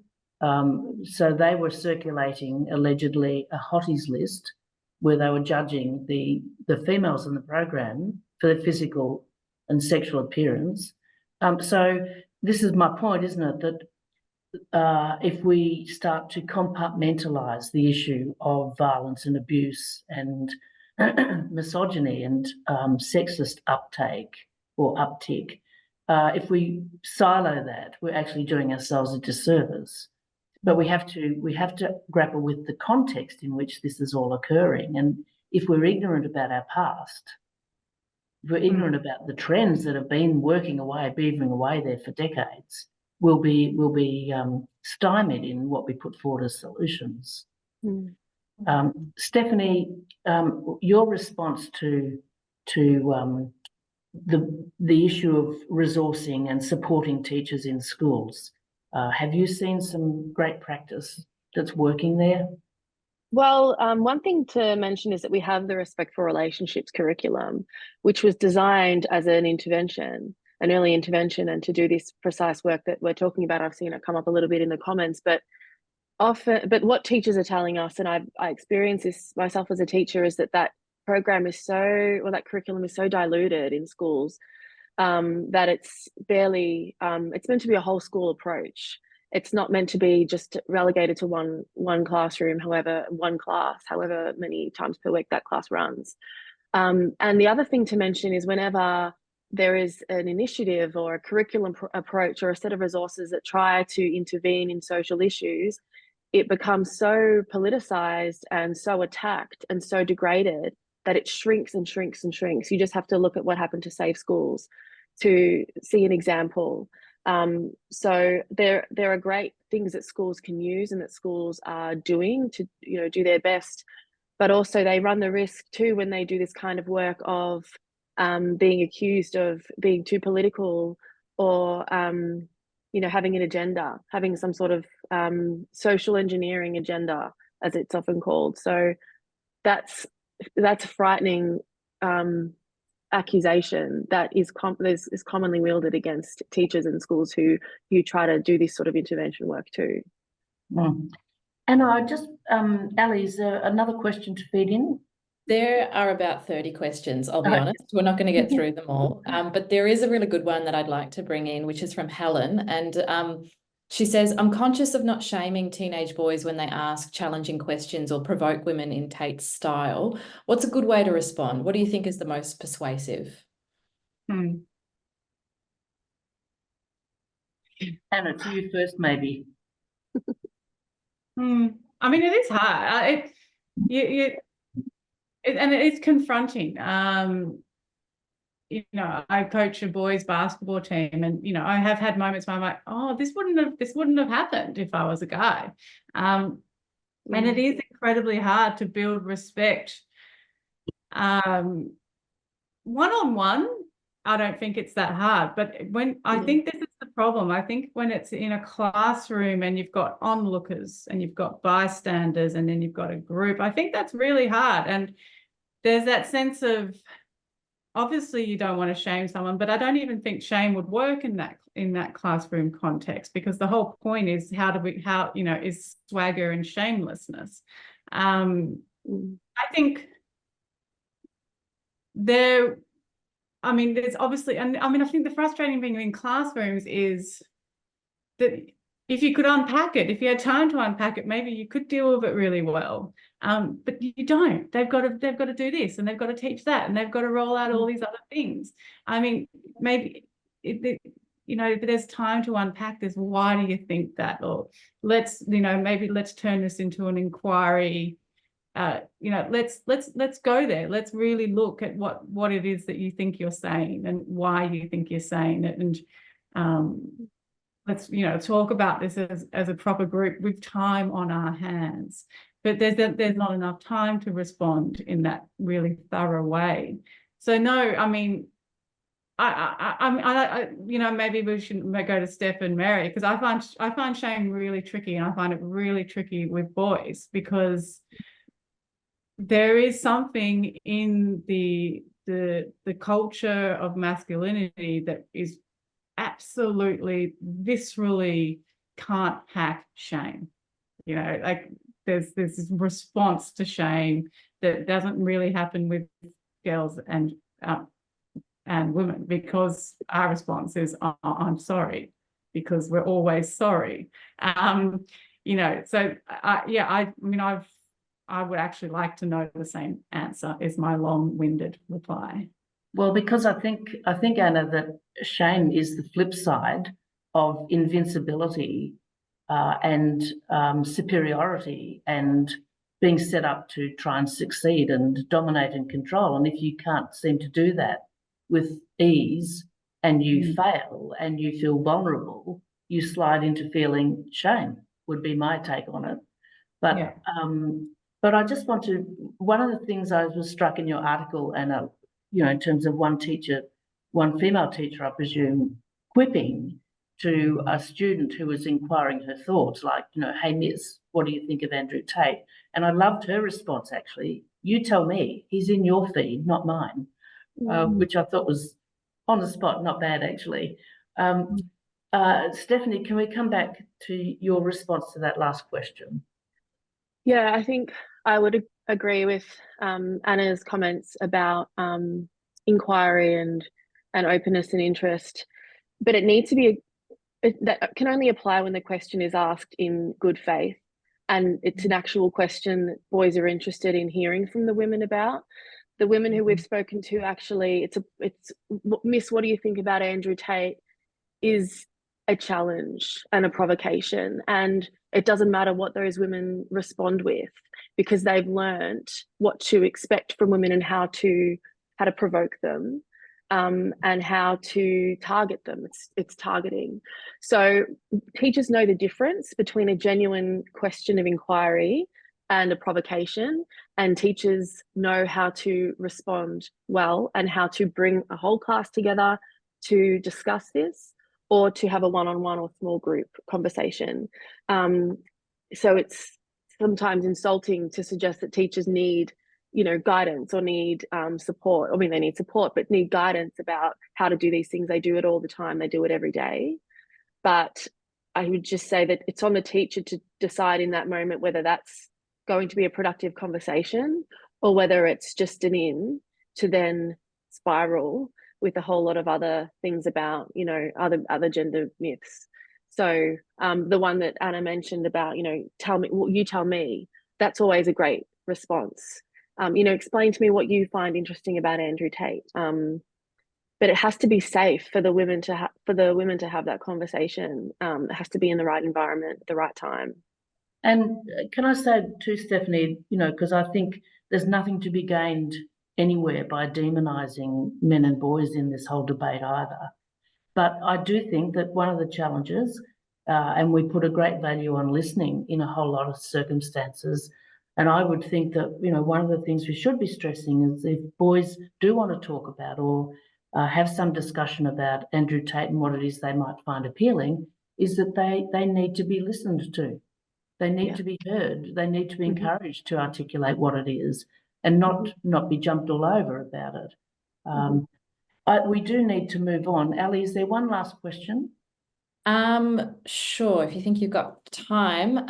So they were circulating allegedly a hotties list where they were judging the females in the program for their physical and sexual appearance. So this is my point, isn't it? That if we start to compartmentalise the issue of violence and abuse and misogyny and sexist uptake or uptick, if we silo that, we're actually doing ourselves a disservice. But we have to grapple with the context in which this is all occurring. And if we're ignorant about our past, if we're ignorant about the trends that have been working away, beavering away there for decades, we'll be stymied in what we put forward as solutions. Stephanie, your response to the issue of resourcing and supporting teachers in schools, have you seen some great practice that's working there? Well, one thing to mention is that we have the Respect for Relationships curriculum, which was designed as an intervention, an early intervention, and to do this precise work that we're talking about. I've seen it come up a little bit in the comments, but what teachers are telling us, and I experience this myself as a teacher, is that program is that curriculum is so diluted in schools that it's barely, it's meant to be a whole school approach. It's not meant to be just relegated to one classroom, however many times per week that class runs. And the other thing to mention is whenever there is an initiative or a curriculum approach or a set of resources that try to intervene in social issues, it becomes so politicized and so attacked and so degraded that it shrinks and shrinks and shrinks. You just have to look at what happened to Safe Schools. to see an example. So there are great things that schools can use and that schools are doing to, you know, do their best, but also they run the risk too when they do this kind of work of being accused of being too political or you know, having an agenda, having some sort of social engineering agenda, as it's often called. So that's a frightening accusation that is commonly wielded against teachers in schools who try to do this sort of intervention work too. Anna, I just, Ali, is there another question to feed in? There are about 30 questions, I'll be honest. We're not going to get through them all. But there is a really good one that I'd like to bring in, which is from Helen. And she says, I'm conscious of not shaming teenage boys when they ask challenging questions or provoke women in Tate's style. What's a good way to respond? What do you think is the most persuasive? Anna, to you first, maybe. I mean, it is hard. And it is confronting. You know, I coach a boys basketball team, and you know, I have had moments where I'm like, oh, this wouldn't have happened if I was a guy. And it is incredibly hard to build respect. One-on-one, I don't think it's that hard, but when I think this is the problem. I think when it's in a classroom and you've got onlookers and you've got bystanders and then you've got a group, I think that's really hard. And there's that sense of, obviously you don't want to shame someone, but I don't even think shame would work in that classroom context, because the whole point is is swagger and shamelessness. I think there's obviously, and I mean, I think the frustrating thing in classrooms is that if you could unpack it, if you had time to unpack it, maybe you could deal with it really well. But you don't. They've got to do this, and they've got to teach that, and they've got to roll out all these other things. I mean, maybe if there's time to unpack this, why do you think that? Or let's turn this into an inquiry. Let's go there. Let's really look at what it is that you think you're saying and why you think you're saying it, and let's talk about this as a proper group with time on our hands. But there's not enough time to respond in that really thorough way. So no, I mean, I maybe we shouldn't go to Steph and Mary, because I find shame really tricky, and I find it really tricky with boys, because there is something in the culture of masculinity that is absolutely viscerally can't hack shame. You know, like there's this response to shame that doesn't really happen with girls and women, because our response is, oh, I'm sorry, because we're always sorry. So I would actually like to know the same answer, is my long-winded reply. Well, because I think, Anna, that shame is the flip side of invincibility and superiority and being set up to try and succeed and dominate and control. And if you can't seem to do that with ease and you fail and you feel vulnerable, you slide into feeling shame, would be my take on it. But but I just want to, one of the things I was struck in your article, Anna, in terms of one female teacher, I presume, quipping to a student who was inquiring her thoughts, like, hey, miss, what do you think of Andrew Tate? And I loved her response, actually. You tell me, he's in your feed, not mine, which I thought was on the spot, not bad, actually. Stephanie, can we come back to your response to that last question? Yeah, I think I would agree with Anna's comments about inquiry and openness and interest, but it needs to be that can only apply when the question is asked in good faith, and it's an actual question that boys are interested in hearing from the women about. The women who we've spoken to, actually, it's Miss, what do you think about Andrew Tate, is a challenge and a provocation, and it doesn't matter what those women respond with, because they've learnt what to expect from women and how to provoke them. and how to target them. It's targeting. So teachers know the difference between a genuine question of inquiry and a provocation, and teachers know how to respond well and how to bring a whole class together to discuss this, or to have a one-on-one or small group conversation. So it's sometimes insulting to suggest that teachers need, guidance or need support. I mean, they need support, but need guidance about how to do these things. They do it all the time. They do it every day. But I would just say that it's on the teacher to decide in that moment whether that's going to be a productive conversation, or whether it's just an in to then spiral with a whole lot of other things about, other gender myths. So the one that Anna mentioned about, tell me, well, you tell me, that's always a great response. Explain to me what you find interesting about Andrew Tate. But it has to be safe for the women to have that conversation. It has to be in the right environment at the right time. And can I say to Stephanie, because I think there's nothing to be gained anywhere by demonising men and boys in this whole debate either. But I do think that one of the challenges, and we put a great value on listening in a whole lot of circumstances, and I would think that, one of the things we should be stressing is if boys do want to talk about or have some discussion about Andrew Tate and what it is they might find appealing, is that they need to be listened to. They need to be heard. They need to be encouraged to articulate what it is and not be jumped all over about it. We do need to move on. Ali, is there one last question? Sure, if you think you've got time.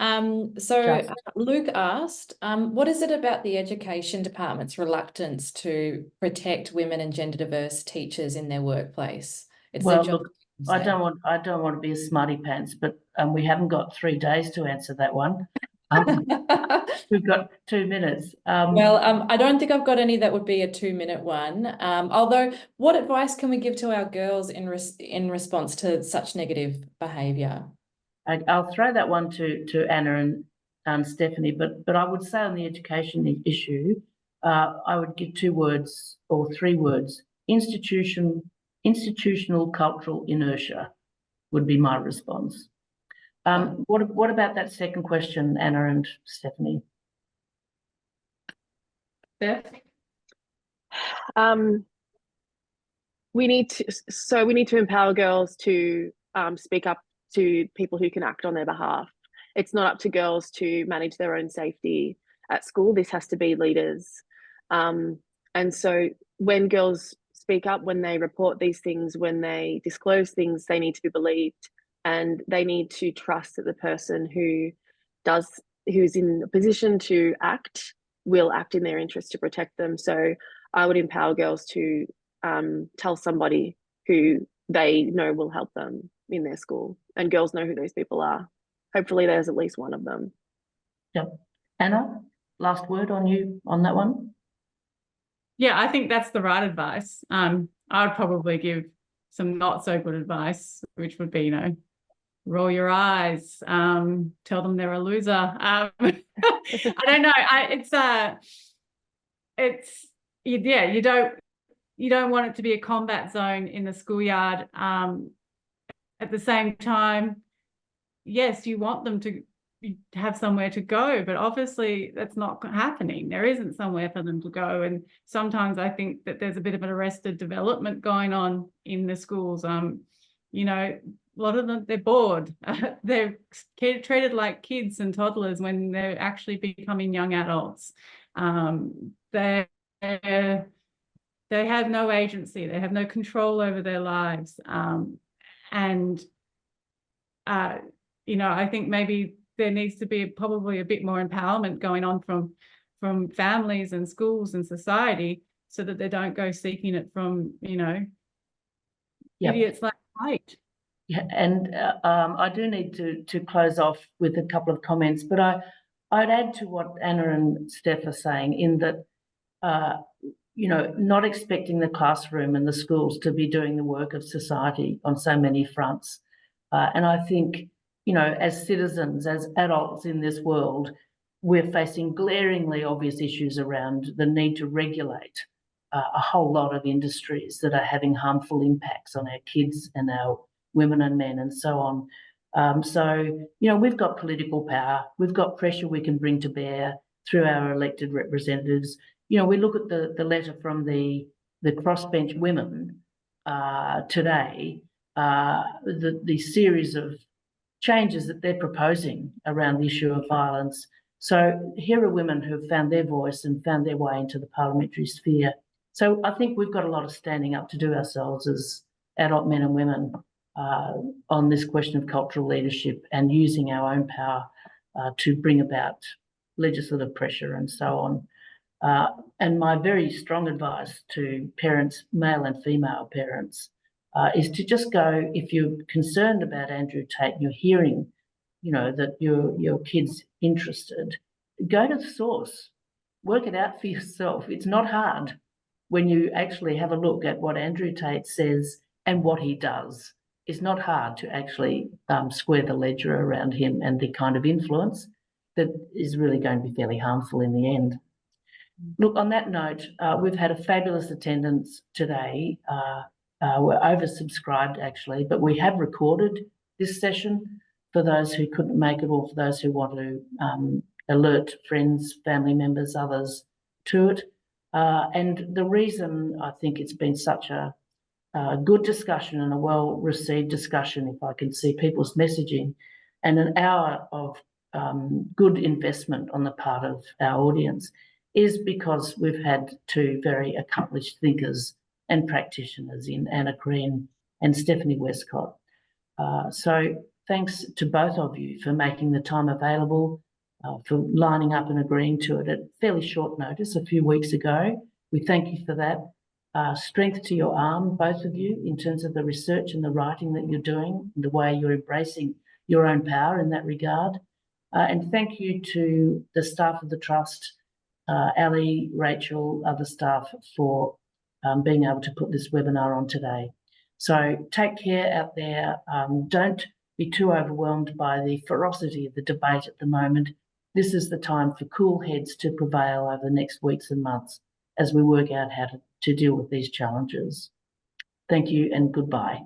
Luke asked, what is it about the education department's reluctance to protect women and gender diverse teachers in their workplace? It's their job. Look, I don't want to be a smarty pants, but we haven't got 3 days to answer that one. We've got 2 minutes. I don't think I've got any that would be a 2-minute one. Although, what advice can we give to our girls in response to such negative behaviour? I'll throw that one to Anna and Stephanie, but I would say on the education issue, I would give 2 words or 3 words: institutional cultural inertia would be my response. What about that second question, Anna and Stephanie? Beth? We need to empower girls to speak up to people who can act on their behalf. It's not up to girls to manage their own safety at school. This has to be leaders. And so when girls speak up, when they report these things, when they disclose things, they need to be believed, and they need to trust that the person who's in a position to act will act in their interest to protect them. So I would empower girls to tell somebody who they know will help them in their school, and girls know who those people are. Hopefully there's at least one of them. Yep. Anna, last word on that one? Yeah, I think that's the right advice. I would probably give some not so good advice, which would be, roll your eyes, tell them they're a loser. I don't know. You don't want it to be a combat zone in the schoolyard. At the same time, yes, you want them to have somewhere to go, but obviously that's not happening. There isn't somewhere for them to go, and sometimes I think that there's a bit of an arrested development going on in the schools. A lot of them, they're bored. They're treated like kids and toddlers when they're actually becoming young adults. They have no agency. They have no control over their lives. I think maybe there needs to be probably a bit more empowerment going on from families and schools and society, so that they don't go seeking it from, idiots like Tate. Yeah, and I do need to close off with a couple of comments, but I'd add to what Anna and Steph are saying, in that, not expecting the classroom and the schools to be doing the work of society on so many fronts. And I think, as citizens, as adults in this world, we're facing glaringly obvious issues around the need to regulate a whole lot of industries that are having harmful impacts on our kids and our women and men and so on. So, we've got political power. We've got pressure we can bring to bear through our elected representatives. We look at the letter from the crossbench women today, the series of changes that they're proposing around the issue of violence. So here are women who have found their voice and found their way into the parliamentary sphere. So I think we've got a lot of standing up to do ourselves as adult men and women on this question of cultural leadership and using our own power to bring about legislative pressure and so on. And my very strong advice to parents, male and female parents, is to just go, if you're concerned about Andrew Tate and you're hearing, that your kid's interested, go to the source, work it out for yourself. It's not hard when you actually have a look at what Andrew Tate says and what he does. It's not hard to actually square the ledger around him and the kind of influence that is really going to be fairly harmful in the end. Look, on that note, we've had a fabulous attendance today. We're oversubscribed, actually, but we have recorded this session for those who couldn't make it or for those who want to alert friends, family members, others to it. And the reason I think it's been such a good discussion and a well-received discussion, if I can see people's messaging, and an hour of good investment on the part of our audience, is because we've had two very accomplished thinkers and practitioners in Anna Krien and Stephanie Wescott. So thanks to both of you for making the time available, for lining up and agreeing to it at fairly short notice a few weeks ago. We thank you for that. Strength to your arm, both of you, in terms of the research and the writing that you're doing, the way you're embracing your own power in that regard. And thank you to the staff of the Trust, Ali, Rachel, other staff, for being able to put this webinar on today. So take care out there. Don't be too overwhelmed by the ferocity of the debate at the moment. This is the time for cool heads to prevail over the next weeks and months as we work out how to deal with these challenges. Thank you and goodbye.